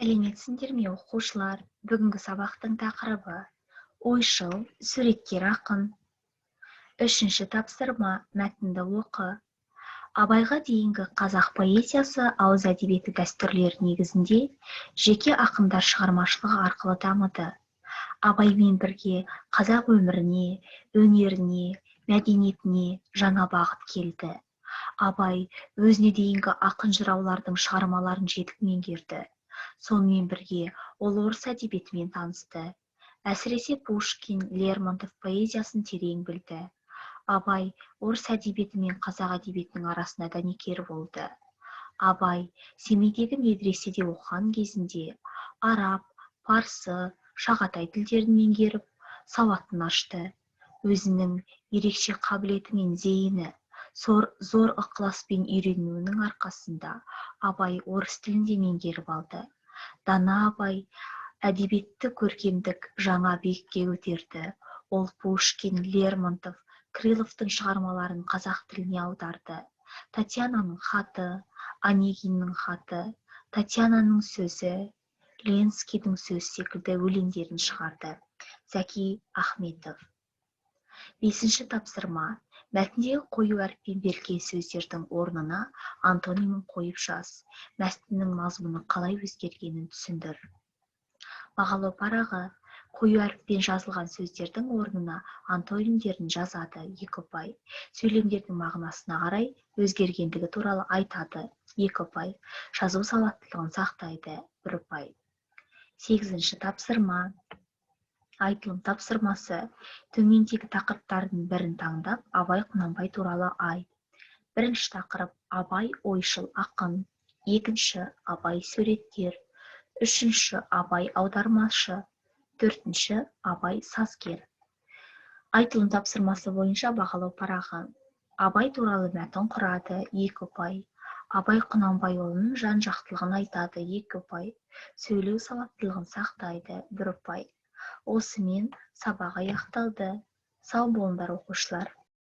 Сәлеметсіңдер ме, оқушылар? Бүгінгі сабақтың тақырыбы ойшыл, суреткер ақын. Үшінші тапсырма, мәтінді оқы. Абайға дейінгі қазақ поэзиясы ауыз әдебиеті дәстүрлері негізінде жеке ақындар шығармашылығы арқылы дамыды. Абаймен бірге қазақ өміріне, өнеріне, мәдениетіне жаңа бағыт келді. Абай өзіне дейінгі ақын жыраулардың шығармаларын жетік меңгерді. Сонымен бірге ол орыс әдебиетімен танысты. Әсіресе Пушкин, Лермонтов поэзиясын терең білді. Абай орыс әдебиеті мен қазақ әдебиетінің арасында дәнекер болды. Абай Семейдегі медреседе оқыған кезінде араб, парсы, шағатай тілдерін меңгеріп, сауатын ашты. Өзінің ерекше қабілеті мен зейіні, зор ықыласпен үйренуінің арқасында Абай орыс тілінде меңгеріп алды. Дана Абай әдебиетті көркемдік жаңа биікке көтерді. Ол Пушкин, Лермонтов, Крыловтың шығармаларын қазақ тіліне аударды. Татьянаның хаты, Онегиннің хаты, Татьянаның сөзі, Ленскийдің сөз секілді өлеңдерін шығарды. Зәки Ахметов. Бесінші тапсырма. Мәтіндегі қою әріппен берілген сөздердің орнына антонимін қойып жаз. Мәтіннің мазмұны қалай өзгергенін түсіндір. Бағалау парағы. Қою әріппен жазылған сөздердің орнына антонимдерін жазады. 2 ұпай. Сөйлемдердің мағынасына қарай өзгергендігі туралы айтады. 2 ұпай. Жазу сауаттылығын сақтайды. 1 ұпай. 8-ші тапсырма. Айтылым тапсырмасы. Төмендегі тақырыптардың бірін таңдап, Абай Құнанбай туралы айт. Бірінші тақырып Абай ойшыл ақын. Екінші Абай суреткер. Үшінші Абай аудармашы. Төртінші Абай сазгер. Айтылым тапсырмасы бойынша бағалау парағы. Абай туралы мәтін құрады. 2 ұпай. Абай Құнанбайұлының жан-жақтылығын айтады. 2 ұпай. Сөйлеу сауаттылығын сақтайды. 1 ұпай. Осымен сабақ аяқталды. Сау болыңдар, оқушылар.